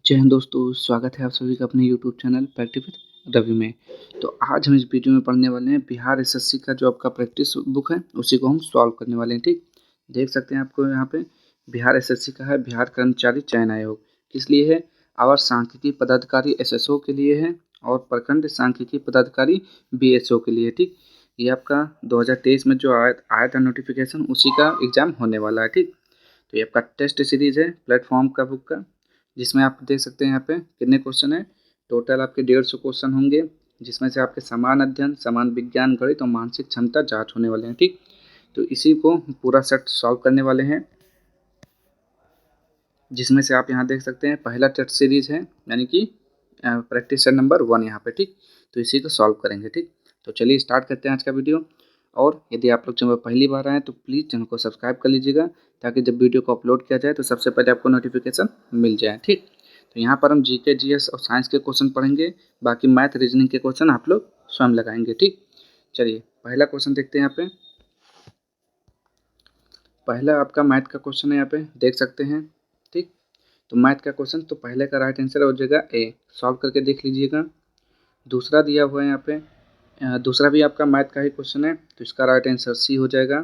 जय हिंद दोस्तों, स्वागत है आप सभी का अपने YouTube channel practice with Ravi में। तो आज हम इस वीडियो में पढ़ने वाले हैं बिहार एसएससी का जो आपका प्रैक्टिस बुक है उसी को हम सॉल्व करने वाले हैं। ठीक, देख सकते हैं आपको यहाँ पे बिहार एसएससी का है, बिहार कर्मचारी चयन आयोग। किस लिए है? आवास सांख्यिकी पदाधिकारी एसएसओ के लिए है और प्रखंड सांख्यिकी पदाधिकारी बीएसओ के लिए। ठीक, ये आपका 2023 में जो आया था नोटिफिकेशन उसी का एग्जाम होने वाला है। ठीक, तो ये आपका टेस्ट सीरीज है प्लेटफॉर्म का बुक का, जिसमें आप देख सकते हैं यहाँ पे कितने क्वेश्चन है। टोटल आपके 150 क्वेश्चन होंगे, जिसमें से आपके समान अध्ययन, समान विज्ञान, गणित और मानसिक क्षमता जांच होने वाले हैं। ठीक, तो इसी को पूरा सेट सॉल्व करने वाले हैं, जिसमें से आप यहाँ देख सकते हैं पहला टेस्ट सीरीज है, यानी कि प्रैक्टिस सेट नंबर 1 यहाँ पे। ठीक, तो इसी को सॉल्व करेंगे। ठीक, तो चलिए स्टार्ट करते हैं आज का वीडियो। और यदि आप लोग चैनल पर पहली बार आए तो प्लीज़ चैनल को सब्सक्राइब कर लीजिएगा, ताकि जब वीडियो को अपलोड किया जाए तो सबसे पहले आपको नोटिफिकेशन मिल जाए। ठीक, तो यहाँ पर हम जीके, जीएस और साइंस के क्वेश्चन पढ़ेंगे, बाकी मैथ, रीजनिंग के क्वेश्चन आप लोग स्वयं लगाएंगे। ठीक, चलिए पहला क्वेश्चन देखते हैं। यहाँ पे पहला आपका मैथ का क्वेश्चन है, यहाँ पे देख सकते हैं। ठीक, तो मैथ का क्वेश्चन, तो पहले का राइट आंसर हो जाएगा ए। सॉल्व करके देख लीजिएगा। दूसरा दिया हुआ है यहाँ पे, दूसरा भी आपका मैथ का ही क्वेश्चन है, तो इसका राइट आंसर सी हो जाएगा।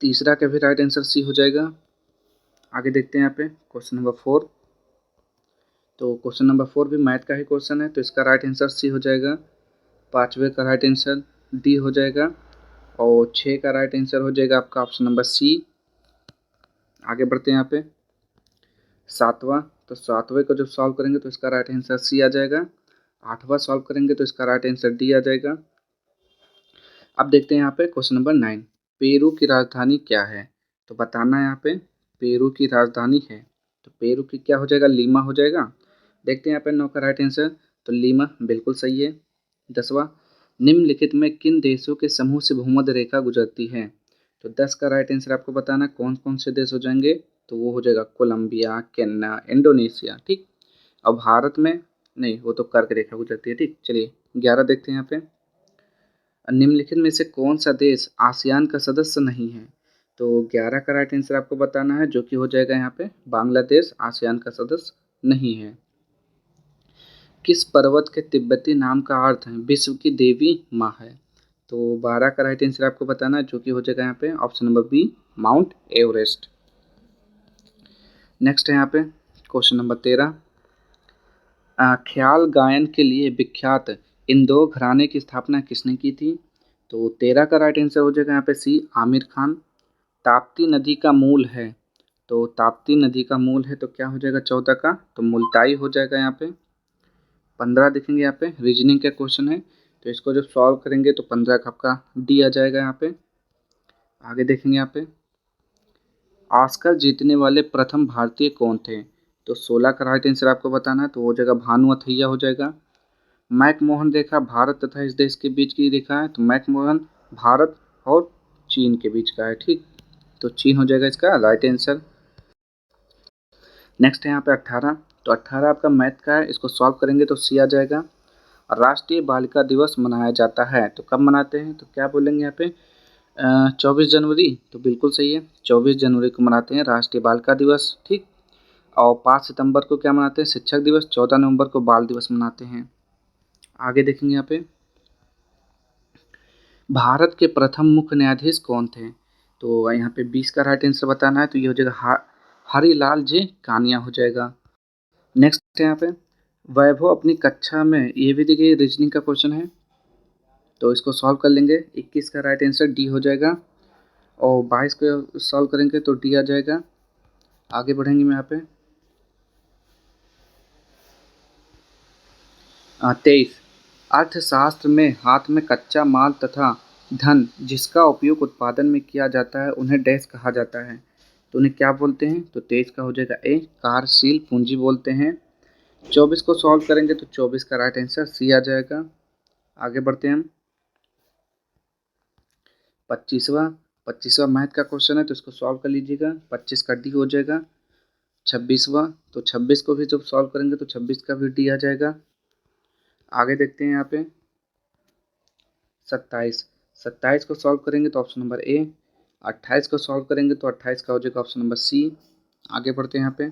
तीसरा का भी राइट आंसर सी हो जाएगा। आगे देखते हैं यहाँ पे क्वेश्चन नंबर 4। तो क्वेश्चन नंबर 4 भी मैथ का ही क्वेश्चन है, तो इसका राइट आंसर सी हो जाएगा। पाँचवें का राइट आंसर डी हो जाएगा और 6 का राइट आंसर हो जाएगा आपका ऑप्शन नंबर सी। आगे बढ़ते हैं यहाँ पे सातवां, तो सातवें को जब सॉल्व करेंगे तो इसका राइट आंसर सी आ जाएगा। आठवां सॉल्व करेंगे तो इसका राइट आंसर डी आ जाएगा। अब देखते हैं यहाँ पे क्वेश्चन नंबर 9, पेरू की राजधानी क्या है? तो बताना है यहाँ पे पेरू की राजधानी है, तो पेरू की क्या हो जाएगा? लीमा हो जाएगा। देखते हैं यहाँ पे 9 का राइट आंसर, तो लीमा बिल्कुल सही है। 10वां, निम्नलिखित में किन देशों के समूह से भूमध्य रेखा गुजरती है? तो 10 का राइट आंसर आपको बताना कौन कौन से देश हो जाएंगे, तो वो हो जाएगा कोलंबिया, केन्या, इंडोनेशिया। ठीक, अब भारत में नहीं, वो तो कर्क रेखा गुजरती है। ठीक, चलिए 11 देखते हैं यहाँ पे, निम्नलिखित में से कौन सा देश आसियान का सदस्य नहीं है? तो 11 का राइट आंसर आपको बताना है, जो कि हो जाएगा यहाँ पे बांग्लादेश आसियान का सदस्य नहीं है। किस पर्वत के तिब्बती नाम का अर्थ है विश्व की देवी माँ है? तो 12 का राइट आंसर आपको बताना है, जो कि हो जाएगा यहाँ पे option number B, Mount Everest. Next है यहाँ पे क्वेश्चन नंबर 13, ख्याल गायन के लिए विख्यात इंदौर घराने की स्थापना किसने की थी? तो 13 का राइट आंसर हो जाएगा यहाँ पे सी, आमिर खान। ताप्ती नदी का मूल है, तो ताप्ती नदी का मूल है, तो क्या हो जाएगा 14 का? तो मुल्ताई हो जाएगा यहाँ पे। 15 देखेंगे यहाँ पे रीजनिंग का क्वेश्चन है, तो इसको जब सॉल्व करेंगे तो 15 का आपका डी आ जाएगा यहाँ पे। आगे देखेंगे यहाँ पे ऑस्कर जीतने वाले प्रथम भारतीय कौन थे? तो 16 का राइट आंसर आपको बताना है, तो हो जाएगा भानु अथैया हो जाएगा। मैकमोहन रेखा भारत तथा इस देश के बीच की रेखा है, तो मैकमोहन भारत और चीन के बीच का है। ठीक, तो चीन हो जाएगा इसका राइट आंसर। नेक्स्ट है यहाँ पे 18, तो 18 आपका मैथ का है, इसको सॉल्व करेंगे तो सी आ जाएगा। राष्ट्रीय बालिका दिवस मनाया जाता है, तो कब मनाते हैं? तो क्या बोलेंगे यहाँ पे 24 जनवरी, तो बिल्कुल सही है, 24 जनवरी को मनाते हैं राष्ट्रीय बालिका दिवस। ठीक, और 5 सितंबर को क्या मनाते हैं? शिक्षक दिवस। 14 नवंबर को बाल दिवस मनाते हैं। आगे देखेंगे यहाँ पे भारत के प्रथम मुख्य न्यायाधीश कौन थे? तो यहाँ पे 20 का राइट आंसर बताना है, तो ये हो जाएगा हरिलाल जे कानिया हो जाएगा। नेक्स्ट है यहाँ पे वैभव अपनी कक्षा में, ये भी देखिए रीजनिंग का क्वेश्चन है, तो इसको सॉल्व कर लेंगे। 21 का राइट आंसर डी हो जाएगा और 22 को सॉल्व करेंगे तो डी आ जाएगा। आगे बढ़ेंगे मैं यहाँ पे 23, अर्थशास्त्र में हाथ में कच्चा माल तथा धन जिसका उपयोग उत्पादन में किया जाता है उन्हें डैश कहा जाता है, तो उन्हें क्या बोलते हैं? तो 23 का हो जाएगा ए, कार्यशील पूंजी बोलते हैं। 24 को सॉल्व करेंगे तो 24 का राइट आंसर सी आ जाएगा। आगे बढ़ते हैं हम 25वां मैथ का क्वेश्चन है, तो इसको सॉल्व कर लीजिएगा। 25 का डी हो जाएगा। 26वां, तो 26 को भी जब सॉल्व करेंगे तो 26 का भी डी आ जाएगा। आगे देखते हैं यहाँ पे 27 को सॉल्व करेंगे तो ऑप्शन नंबर ए। 28 को सॉल्व करेंगे तो 28 का हो जाएगा ऑप्शन नंबर सी। आगे बढ़ते हैं यहाँ पे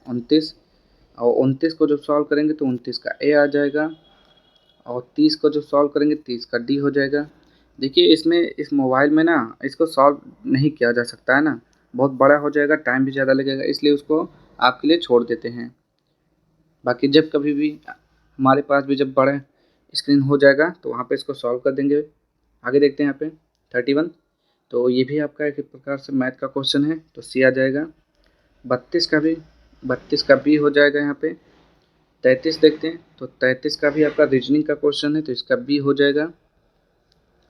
29, और 29 को जब सॉल्व करेंगे तो 29 का ए आ जाएगा, और 30 को जब सॉल्व करेंगे 30 का डी हो जाएगा। देखिए इसमें इस मोबाइल में ना इसको सॉल्व नहीं किया जा सकता है ना, बहुत बड़ा हो जाएगा, टाइम भी ज़्यादा लगेगा, इसलिए उसको आपके लिए छोड़ देते हैं। बाकी जब कभी भी हमारे पास भी जब बड़ा स्क्रीन हो जाएगा तो वहाँ पे इसको सॉल्व कर देंगे। आगे देखते हैं यहाँ पे 31, तो ये भी आपका एक प्रकार से मैथ का क्वेश्चन है, तो सी आ जाएगा। 32 का बी हो जाएगा यहाँ पे। 33 देखते हैं, तो 33 का भी आपका रीजनिंग का क्वेश्चन है, तो इसका बी हो जाएगा।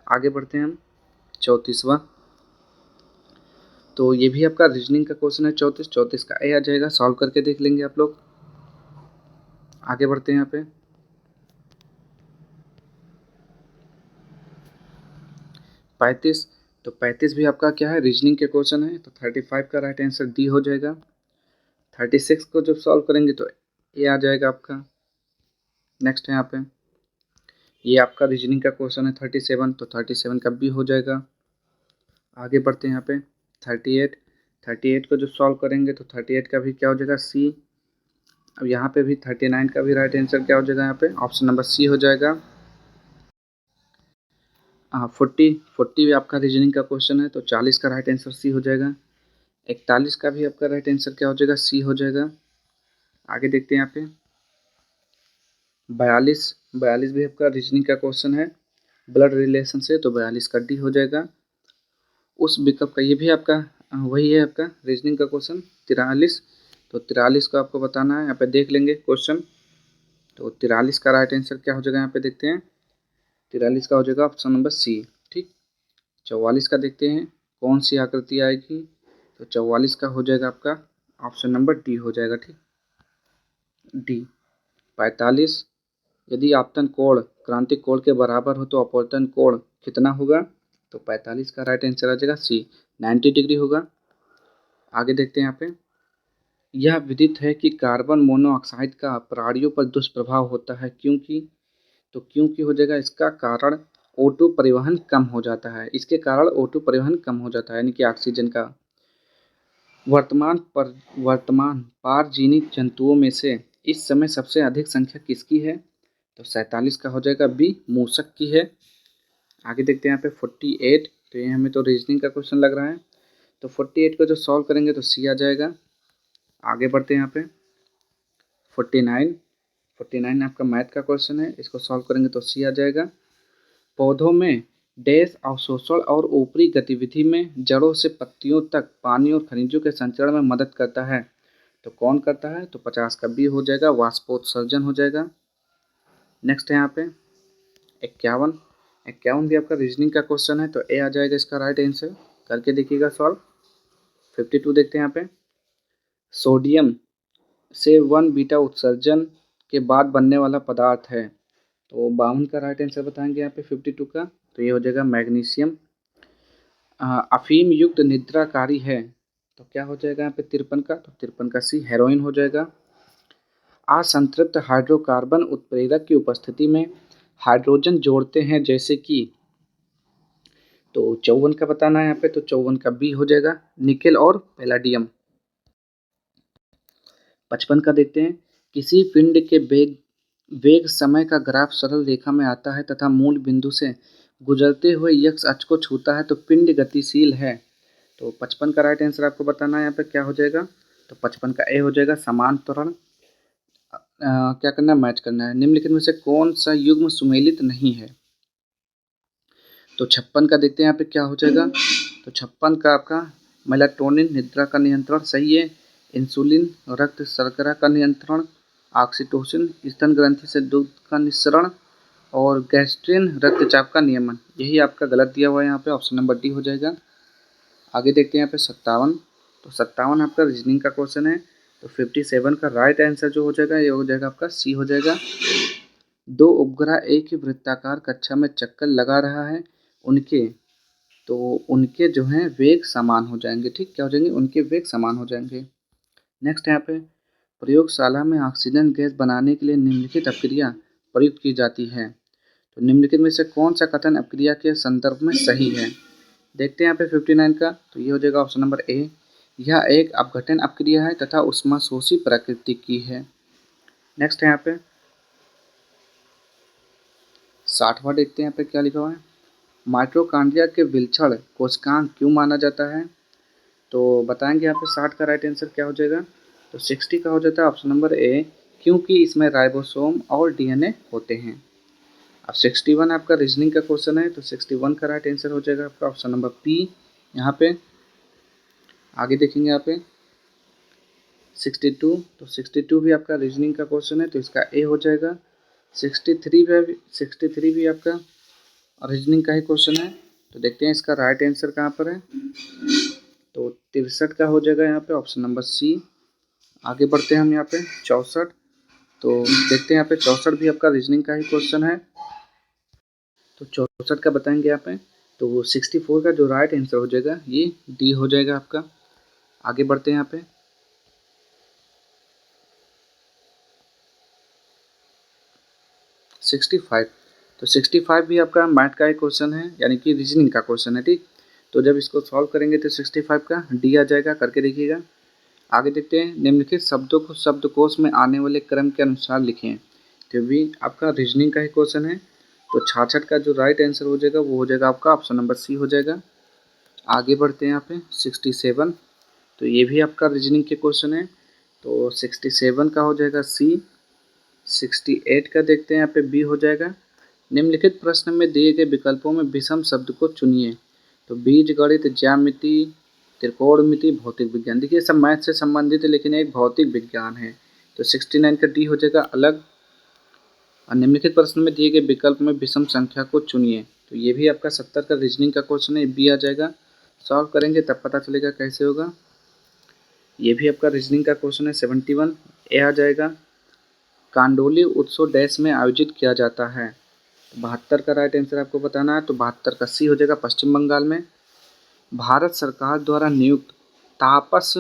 आगे बढ़ते हैं हम 34वां, तो ये भी आपका रीजनिंग का क्वेश्चन है 34 का ए आ जाएगा, सॉल्व करके देख लेंगे आप लोग। आगे बढ़ते हैं यहाँ पे 35, तो 35 भी आपका क्या है, रीजनिंग के क्वेश्चन है, तो 35 का राइट आंसर डी हो जाएगा। 36 को जब सॉल्व करेंगे तो ए आ जाएगा आपका। नेक्स्ट है यहाँ पे, ये आपका रीजनिंग का क्वेश्चन है 37, तो 37 का बी हो जाएगा। आगे बढ़ते हैं यहाँ पे 38 को जब सॉल्व करेंगे तो 38 का भी क्या हो जाएगा, सी। अब यहाँ पे भी 39 का भी राइट आंसर क्या हो जाएगा, यहाँ पे ऑप्शन नंबर सी हो जाएगा। 40 भी आपका रीजनिंग का क्वेश्चन है, तो 40 का राइट आंसर सी हो जाएगा। 41 का भी आपका राइट आंसर क्या हो जाएगा, सी हो जाएगा। आगे देखते हैं यहाँ पे 42 भी आपका रीजनिंग का क्वेश्चन है, ब्लड रिलेशन से, तो 42 का डी हो जाएगा। उस विकल्प का ये भी आपका वही है आपका रीजनिंग का क्वेश्चन 43, तो 43 को आपको बताना है, यहाँ पे देख लेंगे क्वेश्चन। तो 43 का राइट आंसर क्या हो जाएगा, यहाँ पे देखते हैं 43 का हो जाएगा ऑप्शन नंबर सी। ठीक, 44 का देखते हैं कौन सी आकृति आएगी, तो 44 का हो जाएगा आपका ऑप्शन नंबर डी हो जाएगा। ठीक, डी। 45, यदि आपतन कोण क्रांतिक कोण के बराबर हो तो अपवर्तन कोण कितना होगा, तो 45 का राइट आंसर आ जाएगा सी, 90 डिग्री होगा। आगे देखते हैं यहाँ पे, यह विदित है कि कार्बन मोनोऑक्साइड का प्राणियों पर दुष्प्रभाव होता है, क्योंकि, तो क्योंकि हो जाएगा इसका कारण O2 परिवहन कम हो जाता है, इसके कारण O2 परिवहन कम हो जाता है, यानी कि ऑक्सीजन का। वर्तमान पारजीनिक जंतुओं में से इस समय सबसे अधिक संख्या किसकी है, तो 47 का हो जाएगा बी, मूसक की है। आगे देखते हैं यहाँ पे 48, तो ये हमें तो रीजनिंग का क्वेश्चन लग रहा है, तो 48 को जो सॉल्व करेंगे तो सी आ जाएगा। आगे बढ़ते हैं यहाँ पे 49 आपका मैथ का क्वेश्चन है, इसको सॉल्व करेंगे तो सी आ जाएगा। पौधों में डैश अवशोषण और ऊपरी गतिविधि में जड़ों से पत्तियों तक पानी और खनिजों के संचरण में मदद करता है, तो कौन करता है, तो 50 का बी हो जाएगा, वाष्पोत्सर्जन हो जाएगा। नेक्स्ट है यहाँ पे 51 भी आपका रीजनिंग का क्वेश्चन है, तो ए आ जाएगा इसका राइट आंसर, करके देखिएगा सॉल्व। 52 देखते हैं यहाँ पे, सोडियम से 1 बीटा उत्सर्जन के बाद बनने वाला पदार्थ है, तो 52 का राइट आंसर बताएंगे यहाँ पे 52 का, तो ये हो जाएगा मैग्नीशियम। अफीम युक्त निद्राकारी है, तो क्या हो जाएगा यहाँ पे 53 का, तो 53 का सी, हेरोइन हो जाएगा। असंतृप्त हाइड्रोकार्बन उत्प्रेरक की उपस्थिति में हाइड्रोजन जोड़ते हैं, जैसे कि, तो 54 का बताना है यहाँ पे, तो 54 का बी हो जाएगा, निकेल और पैलाडियम। 55 का देखते हैं, किसी पिंड के वेग समय का ग्राफ सरल रेखा में आता है तथा मूल बिंदु से गुजरते हुए एक्स अक्ष को छूता है, तो पिंड गतिशील है, तो 55 का राइट आंसर आपको बताना है यहाँ पे क्या हो जाएगा, तो 55 का ए हो जाएगा, समान त्वरण। क्या करना है, मैच करना है। निम्नलिखित में से कौन सा युग्म सुमेलित नहीं है, तो 56 का देखते हैं यहाँ पे क्या हो जाएगा, तो 56 का आपका मेलाटोनिन निद्रा का नियंत्रण सही है, इंसुलिन रक्त शर्करा का नियंत्रण, ऑक्सीटोसिन स्तन ग्रंथि से दूध का निस्सरण, और गैस्ट्रिन रक्तचाप का नियमन, यही आपका गलत दिया हुआ है यहाँ पे, ऑप्शन नंबर डी हो जाएगा। आगे देखते हैं यहाँ पे 57, तो 57 आपका रीजनिंग का क्वेश्चन है, तो 57 का राइट आंसर जो हो जाएगा ये हो जाएगा आपका सी हो जाएगा। 2 उपग्रह एक ही वृत्ताकार कक्षा में चक्कर लगा रहा है, उनके जो हैं वेग समान हो जाएंगे। ठीक, क्या हो जाएंगे, उनके वेग समान हो जाएंगे। नेक्स्ट यहाँ पे, प्रयोगशाला में ऑक्सीजन गैस बनाने के लिए निम्नलिखित अपक्रिया प्रयुक्त की जाती है, तो निम्नलिखित में से कौन सा कथन अपक्रिया के संदर्भ में सही है, देखते हैं यहाँ पे 59 का, तो ये हो जाएगा ऑप्शन नंबर ए, यह एक अपघटन अपक्रिया है तथा ऊष्माशोषी प्रकृति की है। नेक्स्ट है यहाँ पे 60वां देखते हैं यहाँ पे क्या लिखा हुआ है। माइटोकॉन्ड्रिया के विलक्षण कोशिकांक क्यों माना जाता है? तो बताएंगे यहाँ पे 60 का राइट आंसर क्या हो जाएगा। तो 60 का हो जाता है ऑप्शन नंबर ए, क्योंकि इसमें राइबोसोम और डीएनए होते हैं। अब 61 आपका रीजनिंग का क्वेश्चन है, तो 61 का राइट आंसर हो जाएगा आपका ऑप्शन नंबर पी। यहाँ पे आगे देखेंगे यहाँ पे 62, तो 62 भी आपका रीजनिंग का क्वेश्चन है, तो इसका ए हो जाएगा। 63 भी आपका रीजनिंग का ही क्वेश्चन है, तो देखते हैं इसका राइट आंसर कहाँ पर है। तो 63 का हो जाएगा यहाँ पे ऑप्शन नंबर सी। आगे बढ़ते हैं हम यहाँ पे 64, तो देखते हैं यहाँ पे 64 भी आपका रीजनिंग का ही क्वेश्चन है, तो 64 का बताएंगे यहाँ पे। तो 64 का जो राइट आंसर हो जाएगा ये डी हो जाएगा आपका। आगे बढ़ते हैं यहाँ पे 65, तो 65 भी आपका मैथ का एक क्वेश्चन है, यानी कि रीजनिंग का क्वेश्चन है, ठीक। तो जब इसको सॉल्व करेंगे तो 65 का डी आ जाएगा, करके देखिएगा। आगे देखते हैं निम्नलिखित शब्दों को शब्दकोश में आने वाले क्रम के अनुसार लिखें, तो भी आपका रीजनिंग का ही क्वेश्चन है। तो 66 का जो राइट आंसर हो जाएगा वो हो जाएगा आपका ऑप्शन नंबर सी हो जाएगा। आगे बढ़ते हैं यहाँ पे 67, तो ये भी आपका रीजनिंग के क्वेश्चन है, तो 67 का हो जाएगा सी। 68 का देखते हैं यहाँ पे बी हो जाएगा। निम्नलिखित प्रश्न में दिए गए विकल्पों में विषम शब्द को चुनिए, तो बीजगणित, ज्यामिति, त्रिकोणमिति, भौतिक विज्ञान। देखिए सब मैथ से संबंधित है लेकिन एक भौतिक विज्ञान है, तो 69 का डी हो जाएगा अलग। और निम्नलिखित प्रश्न में दिए गए विकल्प में विषम संख्या को चुनिए, तो ये भी आपका 70 का रीजनिंग का क्वेश्चन है, बी आ जाएगा। सॉल्व करेंगे तब पता चलेगा कैसे होगा। ये भी आपका रीजनिंग का क्वेश्चन है, 71 ए आ जाएगा। कांडोली उत्सव डैश में आयोजित किया जाता है, 72 का राइट आंसर आपको बताना है, तो 72 का सी हो जाएगा पश्चिम बंगाल में। भारत सरकार द्वारा नियुक्त तापस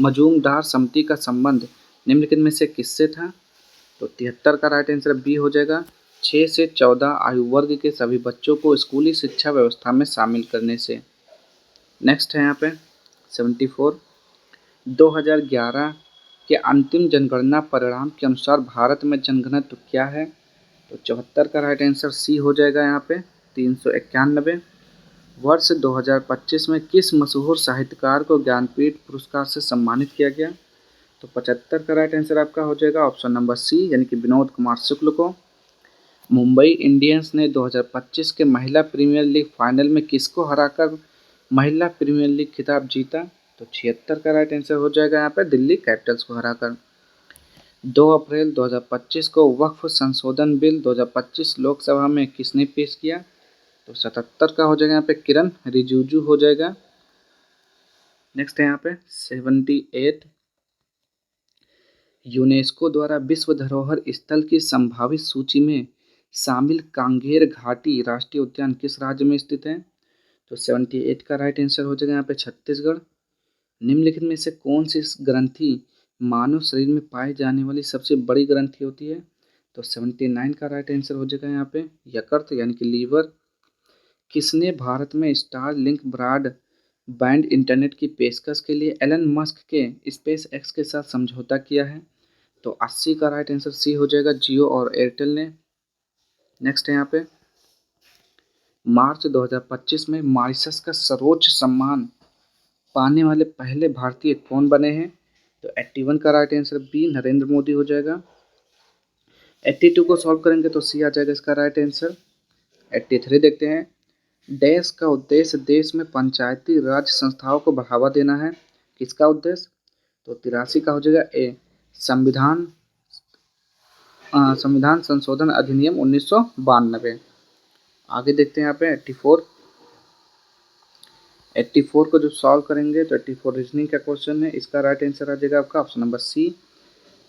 मजूमदार समिति का संबंध निम्नलिखित में से किससे था? तो 73 का राइट आंसर बी हो जाएगा, 6 से 14 आयु वर्ग के सभी बच्चों को स्कूली शिक्षा व्यवस्था में शामिल करने से। नेक्स्ट है यहाँ पे 74, 2011 के अंतिम जनगणना परिणाम के अनुसार भारत में जनघनत्व क्या है? तो 74 का राइट आंसर सी हो जाएगा यहाँ पे 391। वर्ष 2025 में किस मशहूर साहित्यकार को ज्ञानपीठ पुरस्कार से सम्मानित किया गया? तो 75 का राइट आंसर आपका हो जाएगा ऑप्शन नंबर सी, यानी कि विनोद कुमार शुक्ल को। मुंबई इंडियंस ने 2025 के महिला प्रीमियर लीग फाइनल में किसको हराकर महिला प्रीमियर लीग खिताब जीता? तो 76 का राइट आंसर हो जाएगा यहाँ पे दिल्ली कैपिटल्स को हराकर। 2 अप्रैल 2025 को वक्फ संशोधन बिल 2025 लोकसभा में किसने पेश किया? तो 77 का हो जाएगा यहाँ पे किरण रिजिजू हो जाएगा। नेक्स्ट है यहाँ पे 78, यूनेस्को द्वारा विश्व धरोहर स्थल की संभावित सूची में शामिल कांगेर घाटी राष्ट्रीय उद्यान किस राज्य में स्थित है? तो 78 का राइट आंसर हो जाएगा यहाँ पे छत्तीसगढ़। निम्नलिखित में से कौन सी ग्रंथि मानव शरीर में पाई जाने वाली सबसे बड़ी ग्रंथि होती है? तो 79 का राइट आंसर हो जाएगा यहाँ पे यकृत, यानी कि लीवर। किसने भारत में Starlink broadband internet की पेशकश के लिए एलन मस्क के स्पेस एक्स के साथ समझौता किया है? तो 80 का राइट आंसर सी हो जाएगा जियो और एयरटेल ने। नेक्स्ट है यहाँ पे मार्च 2025 में मॉरिशस का सर्वोच्च सम्मान पाने वाले पहले भारतीय कौन बने हैं? तो 81 का right answer B Narendra Modi हो जाएगा। 82 को सॉल्व करेंगे तो सी आ जाएगा इसका राइट आंसर। 83 देखते हैं, देश का उद्देश्य देश में पंचायती राज संस्थाओं को बढ़ावा देना है, किसका उद्देश्य? तो 83 का हो जाएगा ए संविधान संविधान संशोधन अधिनियम 1992। आगे देखते हैं यहाँ पे 84 को जो सॉल्व करेंगे तो 84 रीजनिंग का क्वेश्चन है, इसका राइट आंसर आ जाएगा आपका ऑप्शन नंबर सी।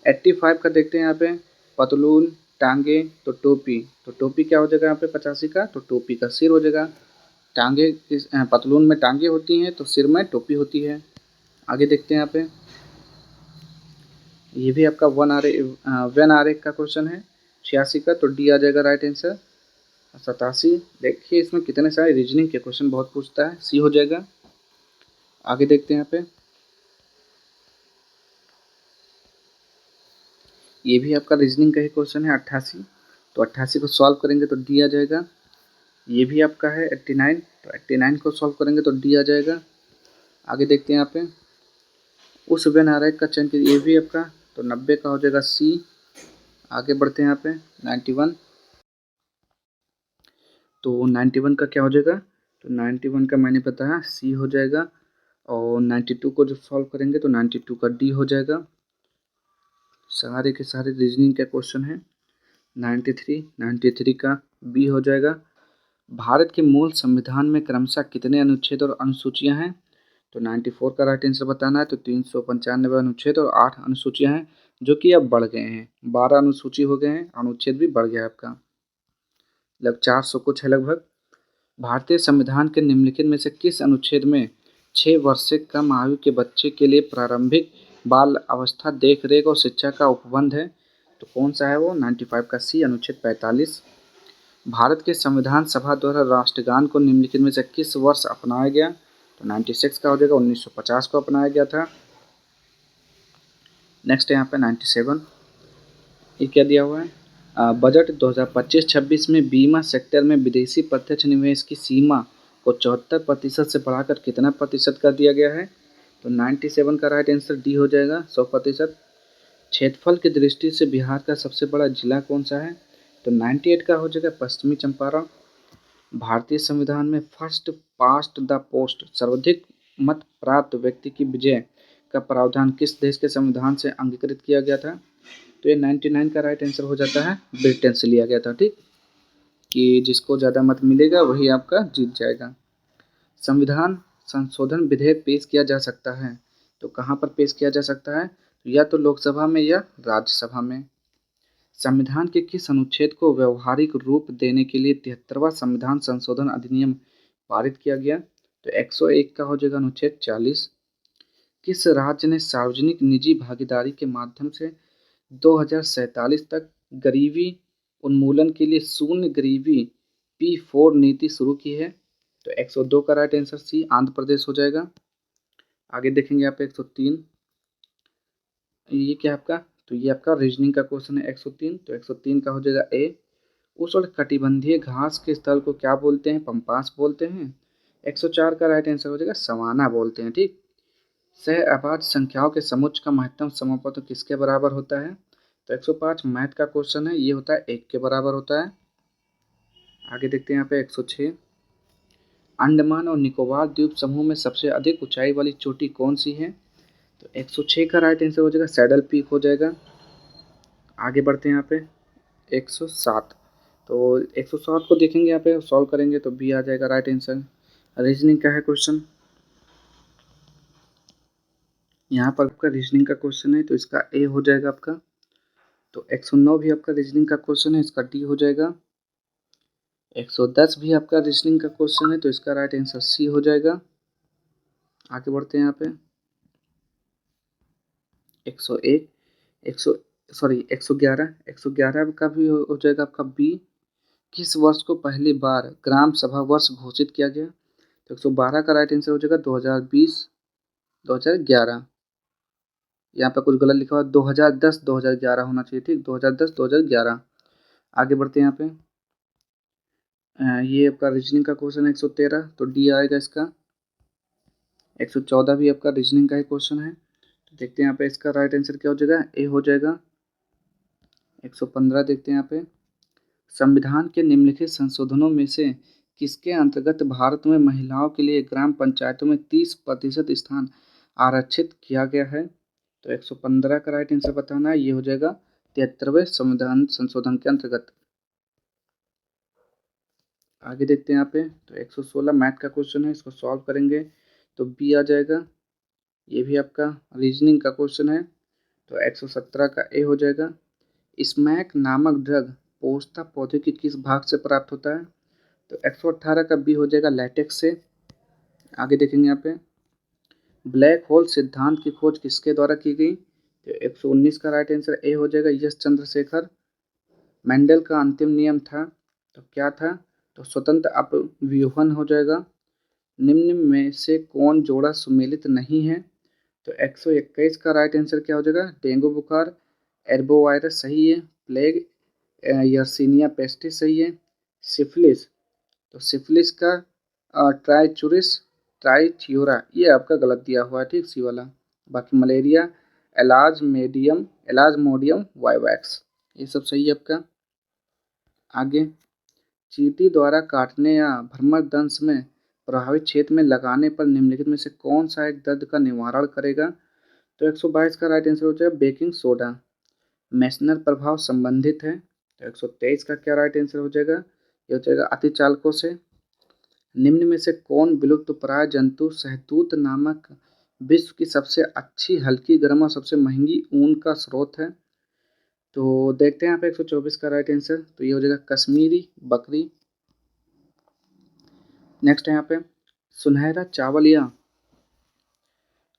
85 का देखते हैं यहाँ पे पतलून, टांगे, तो टोपी, तो टोपी क्या हो जाएगा यहाँ पे 85 का? तो टोपी का सिर हो जाएगा। टांगे पतलून में टांगे होती हैं तो सिर में टोपी होती है। आगे देखते हैं यहाँ पे ये भी आपका वन आर का क्वेश्चन है 86 का, तो डी आ जाएगा राइट आंसर। 87 देखिए इसमें कितने सारे रीजनिंग के क्वेश्चन बहुत पूछता है, सी हो जाएगा। आगे देखते हैं यहाँ पे ये भी आपका रीजनिंग का ही क्वेश्चन है 88। तो 88 को सॉल्व करेंगे तो डी आ जाएगा। ये भी आपका है 89, तो 89 को सॉल्व करेंगे तो डी आ जाएगा। आगे देखते हैं यहाँ पे उस वेन आरेख का चयन कीजिए, ये भी आपका तो 90 का हो जाएगा सी। आगे बढ़ते हैं यहाँ पे 91, तो 91 का क्या हो जाएगा, तो 91 का मैंने बताया सी हो जाएगा। और 92 को जब सॉल्व करेंगे तो 92 का डी हो जाएगा। सारे के सारे रीजनिंग का क्वेश्चन है। 93 का बी हो जाएगा। भारत के मूल संविधान में क्रमशः कितने अनुच्छेद और अनुसूचियां हैं, तो 94 का राइट आंसर बताना है। तो 395 अनुच्छेद और 8 अनुसूचियां हैं, जो कि अब बढ़ गए हैं, 12 अनुसूची हो गए हैं, अनुच्छेद भी बढ़ गया है आपका, लगभग 400 कुछ है लगभग। भारतीय संविधान के निम्नलिखित में से किस अनुच्छेद में 6 वर्ष से कम आयु के बच्चे के लिए प्रारंभिक बाल अवस्था देख रेख और शिक्षा का उपबंध है, तो कौन सा है वो, 95 का सी अनुच्छेद 45। भारत के संविधान सभा द्वारा राष्ट्रगान को निम्नलिखित में से किस वर्ष अपनाया गया, तो 96 का हो जाएगा, 1950 को अपनाया गया था। नेक्स्ट है यहाँ पे 97, ये क्या दिया हुआ है, बजट 2025-26 में बीमा सेक्टर में विदेशी प्रत्यक्ष निवेश की सीमा को 74% से बढ़ाकर कितना प्रतिशत कर दिया गया है, तो 97 का राइट आंसर डी हो जाएगा, 100%। क्षेत्रफल की दृष्टि से बिहार का सबसे बड़ा जिला कौन सा है, तो 98 का हो जाएगा पश्चिमी चंपारण। भारतीय संविधान में फर्स्ट पास्ट द पोस्ट सर्वाधिक मत प्राप्त व्यक्ति की विजय का प्रावधान किस देश के संविधान से अंगीकृत किया गया था, तो ये 99 का राइट आंसर हो जाता है, ब्रिटेन से लिया गया था। ठीक, कि जिसको ज़्यादा मत मिलेगा वही आपका जीत जाएगा। संविधान संशोधन विधेयक पेश किया जा सकता है, तो कहाँ पर पेश किया जा सकता है, या तो लोकसभा में या राज्यसभा में। संविधान के किस अनुच्छेद को व्यवहारिक रूप देने के लिए 73वां संविधान संशोधन अधिनियम पारित किया गया, तो 101 का हो जाएगा अनुच्छेद 40। किस राज्य ने सार्वजनिक निजी भागीदारी के माध्यम से 2047 तक गरीबी उन्मूलन के लिए शून्य गरीबी P4 नीति शुरू की है, तो 102 का right answer C Andhra Pradesh हो जाएगा। आगे देखेंगे आप 103, ये क्या आपका, तो ये आपका रीजनिंग का क्वेश्चन है 103, तो 103 का हो जाएगा ए। उष्णकटिबंधीय घास के स्थल को क्या बोलते हैं, पम्पास बोलते हैं। 104 का राइट आंसर हो जाएगा सवाना बोलते हैं। ठीक, सह अभाज्य संख्याओं के समुच्चय का महत्तम समापन किसके बराबर होता है, तो 105 मैथ का क्वेश्चन है, ये होता है 1 के बराबर होता है। आगे देखते हैं यहाँ पे 106, अंडमान और निकोबार द्वीप समूह में सबसे अधिक ऊंचाई वाली चोटी कौन सी है, तो 106 का राइट आंसर हो जाएगा सैडल पीक हो जाएगा। आगे बढ़ते हैं यहाँ पे 107, तो 107 को देखेंगे यहाँ पे सॉल्व करेंगे तो बी आ जाएगा राइट आंसर। रीजनिंग का है क्वेश्चन, यहाँ पर आपका रीजनिंग का क्वेश्चन है, तो इसका ए हो जाएगा आपका। तो 109 भी आपका रीजनिंग का क्वेश्चन है, इसका डी हो जाएगा। 110 भी आपका रीजनिंग का क्वेश्चन है, तो इसका राइट आंसर सी हो जाएगा। आगे बढ़ते हैं यहाँ पे 101, 111 का भी हो जाएगा आपका बी। किस वर्ष को पहली बार ग्राम सभा वर्ष घोषित किया गया, तो 112 का राइट आंसर हो जाएगा 2011। यहाँ पे कुछ गलत लिखा हुआ, 2010-2011 होना चाहिए। ठीक, 2010-2011। आगे बढ़ते हैं यहाँ पे ये आपका रीजनिंग का क्वेश्चन है 113, तो डी आएगा इसका। 114 भी आपका रीजनिंग का ही क्वेश्चन है, तो देखते हैं यहाँ पे इसका राइट आंसर क्या हो जाएगा, ए हो जाएगा। 115 देखते हैं यहाँ पे, संविधान के निम्नलिखित संशोधनों में से किसके अंतर्गत भारत में महिलाओं के लिए ग्राम पंचायतों में 30% स्थान आरक्षित किया गया है, तो 115 का राइट आंसर बताना है, ये हो जाएगा 73वें संविधान संशोधन के अंतर्गत। आगे देखते हैं यहाँ पे, तो 116 मैथ का क्वेश्चन है, इसको सॉल्व करेंगे तो बी आ जाएगा। ये भी आपका रीजनिंग का क्वेश्चन है, तो 117 का ए हो जाएगा। स्मैक नामक ड्रग पोस्ता पौधे के किस भाग से प्राप्त होता है, तो 118 का बी हो जाएगा लैटेक्स से। आगे देखेंगे यहाँ पे ब्लैक होल सिद्धांत की खोज किसके द्वारा की गई, तो 119 का राइट आंसर ए हो जाएगा यश चंद्रशेखर। मेंडल का अंतिम नियम था, तो क्या था, तो स्वतंत्र अपव्यूहन हो जाएगा। निम्न में से कौन जोड़ा सुमेलित नहीं है, तो 121 का राइट आंसर क्या हो जाएगा डेंगू बुखार। एर्बोवायरस सही है। प्लेग यर्सीनिया पेस्टिस सही है। सिफिलिस, तो सिफिलिस का ट्राइचुरिस ट्राइथ्यूरा ये आपका गलत दिया हुआ है, ठीक सी वाला। बाकी मलेरिया एलाज्मोडियम वाइवैक्स ये सब सही है आपका। आगे, चींटी द्वारा काटने या भ्रमरदंश में प्रभावित क्षेत्र में लगाने पर निम्नलिखित में से कौन सा एक दर्द का निवारण करेगा? तो 122 का राइट आंसर हो जाएगा बेकिंग सोडा। मेसनर प्रभाव संबंधित है, तो 123 का क्या राइट आंसर हो जाएगा? ये हो जाएगा अतिचालकों से। निम्न में से कौन विलुप्तप्राय जंतु शहतूत नामक विश्व की सबसे अच्छी हल्की गर्म और सबसे महंगी ऊन का स्रोत है? तो देखते हैं यहाँ पे 124 का राइट आंसर, तो ये हो जाएगा कश्मीरी बकरी। नेक्स्ट है यहाँ पे सुनहरा चावल या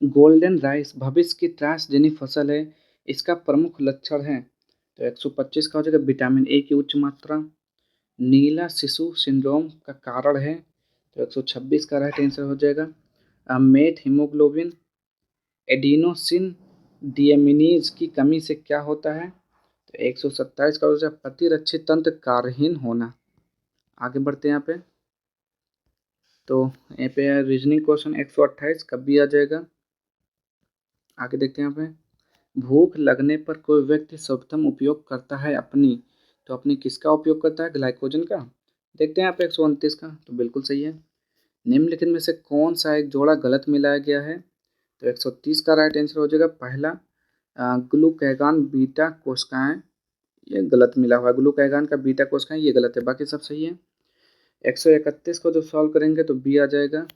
गोल्डन राइस भविष्य की ट्रांसजेनिक फसल है, इसका प्रमुख लक्षण है। तो 125 का हो जाएगा विटामिन ए की उच्च मात्रा। नीला शिशु सिंड्रोम का कारण है, तो 126 का राइट आंसर हो जाएगा मेथ हीमोग्लोबिन। एडिनोसिन डिएमिनीज की कमी से क्या होता है? तो 127 का हो जाएगा प्रतिरक्षी तंत्र कार्यहीन होना। आगे बढ़ते हैं यहाँ पे, तो यहाँ पे रीजनिंग क्वेश्चन 128 कब भी आ जाएगा। आगे देखते हैं यहाँ पे भूख लगने पर कोई व्यक्ति सर्वप्रथम उपयोग करता है अपनी किसका उपयोग करता है? ग्लाइकोजन का। देखते हैं यहाँ पे 129 का, तो बिल्कुल सही है। निम्नलिखित में से कौन सा एक जोड़ा गलत मिलाया गया है? तो 130 का राइट आंसर हो जाएगा पहला ग्लूकैगान बीटा कोशिकाएं, ये गलत मिला हुआ है। ग्लूकैगान का बीटा कोशिकाएं ये गलत है, बाकी सब सही है। 131 को जब सॉल्व करेंगे तो बी आ जाएगा।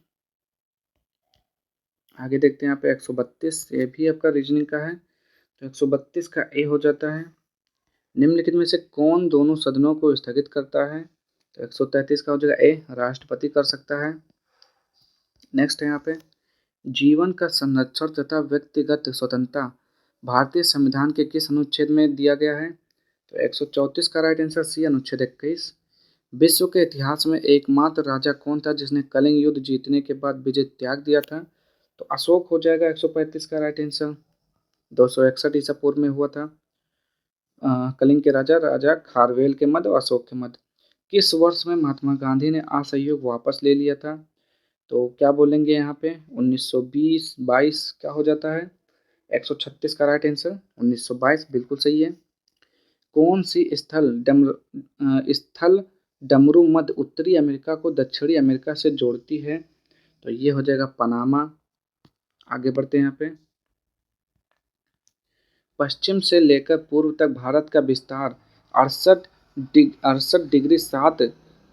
आगे देखते हैं यहाँ पे 132, ये भी आपका रीजनिंग का है, तो 132 का ए हो जाता है। निम्नलिखित में से कौन दोनों सदनों को स्थगित करता है? तो 133 का हो जाएगा ए, राष्ट्रपति कर सकता है। नेक्स्ट है यहाँ पे जीवन का संरक्षण तथा व्यक्तिगत स्वतंत्रता भारतीय संविधान के किस अनुच्छेद में दिया गया है? तो 134 का राइट आंसर सी, अनुच्छेद 21। विश्व के इतिहास में एकमात्र राजा कौन था जिसने कलिंग युद्ध जीतने के बाद विजय त्याग दिया था? तो अशोक हो जाएगा 135 का राइट आंसर। 261 ईसा पूर्व में हुआ था। कलिंग के राजा खारवेल के मध्य और अशोक के मध्य। किस वर्ष में महात्मा गांधी ने असहयोग वापस ले लिया था? तो क्या बोलेंगे यहाँ पे 1920-22 क्या हो जाता है? 136 का राइट आंसर 1922 बिल्कुल सही है। कौन सी स्थल डमरू मध्य उत्तरी अमेरिका को दक्षिणी अमेरिका से जोड़ती है? तो ये हो जाएगा पनामा। आगे बढ़ते हैं यहाँ पे पश्चिम से लेकर पूर्व तक भारत का विस्तार 68 डिग्री 7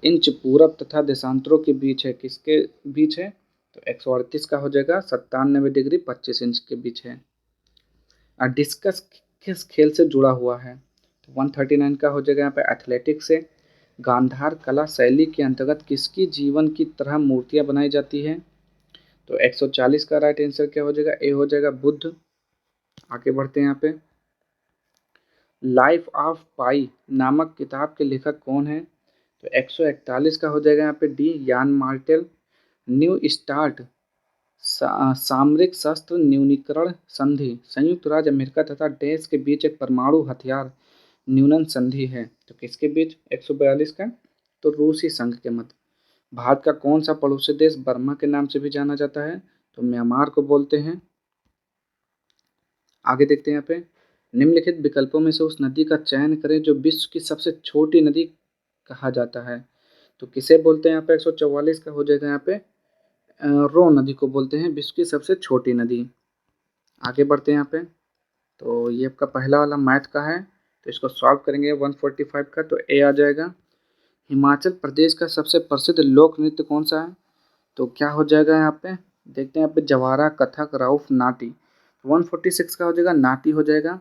इंच पूरब तथा देशांतरों के बीच है, किसके बीच है? तो 138 का हो जाएगा 97 डिग्री 25 इंच के बीच है। और डिस्कस किस खेल से जुड़ा हुआ है? तो 139 का हो जाएगा यहाँ पे एथलेटिक्स से। गांधार कला शैली के अंतर्गत किसकी जीवन की तरह मूर्तियां बनाई जाती हैं? तो 140 का राइट आंसर क्या हो जाएगा? ए हो जाएगा बुद्ध। आगे बढ़ते हैं यहाँ पे लाइफ ऑफ पाई नामक किताब के लेखक कौन है? तो 141 का हो जाएगा यहाँ पे डी, यान मार्टेल। न्यू स्टार्ट सामरिक शस्त्र न्यूनीकरण संधि संयुक्त राज्य अमेरिका तथा देश के बीच एक परमाणु हथियार न्यूनन संधि है, तो किसके बीच? 142 का, तो रूसी संघ के मध्य। भारत का कौन सा पड़ोसी देश बर्मा के नाम से भी जाना जाता है? तो म्यांमार को बोलते हैं। आगे देखते हैं यहाँ पे निम्नलिखित विकल्पों में से उस नदी का चयन करें जो विश्व की सबसे छोटी नदी कहा जाता है। तो किसे बोलते हैं यहाँ पे? 144 का हो जाएगा यहाँ पे रो नदी को बोलते हैं विश्व की सबसे छोटी नदी। आगे बढ़ते हैं यहाँ पे, तो ये आपका पहला वाला मैथ का है, तो इसको सॉल्व करेंगे 145 का, तो ए आ जाएगा। हिमाचल प्रदेश का सबसे प्रसिद्ध लोक नृत्य कौन सा है? तो क्या हो जाएगा यहाँ पे? देखते हैं यहाँ पे जवारा, कथक, राउफ, नाटी। 146 का हो जाएगा नाटी हो जाएगा।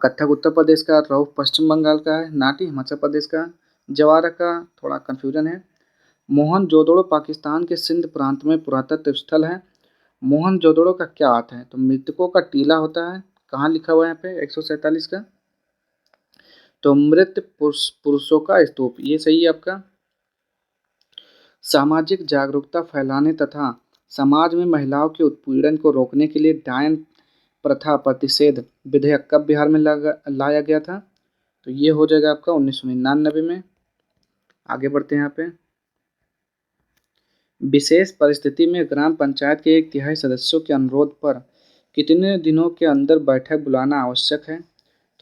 कथक उत्तर प्रदेश का, राउफ पश्चिम बंगाल का है, नाटी हिमाचल प्रदेश का। जवारा का थोड़ा कन्फ्यूजन है। मोहनजोदड़ो पाकिस्तान के सिंध प्रांत में पुरातत्व स्थल है। मोहनजोदड़ो का क्या अर्थ है? तो मृतकों का टीला होता है। कहाँ लिखा हुआ है यहाँ पे? 147 का, तो मृत पुरुषों का स्तूप, ये सही है आपका। सामाजिक जागरूकता फैलाने तथा समाज में महिलाओं के उत्पीड़न को रोकने के लिए डायन प्रथा प्रतिषेध विधेयक कब बिहार में लाया गया था? तो ये हो जाएगा आपका 1999 में। आगे बढ़ते हैं यहाँ पे। विशेष परिस्थिति में ग्राम पंचायत के 1/3 सदस्यों के अनुरोध पर कितने दिनों के अंदर बैठक बुलाना आवश्यक है?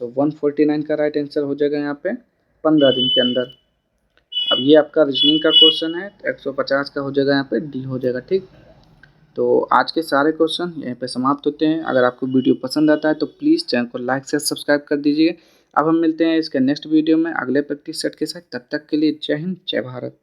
तो 149 का राइट आंसर हो जाएगा यहाँ पे 15 दिन के अंदर। अब ये आपका रीजनिंग का क्वेश्चन है, तो 150 का हो जाएगा यहाँ पे डी हो जाएगा। ठीक, तो आज के सारे क्वेश्चन यहीं पे समाप्त होते हैं। अगर आपको वीडियो पसंद आता है तो प्लीज़ चैनल को लाइक से सब्सक्राइब कर दीजिए। अब हम मिलते हैं इसके नेक्स्ट वीडियो में अगले प्रैक्टिस सेट के साथ। तब तक के लिए जय हिंद, जय भारत।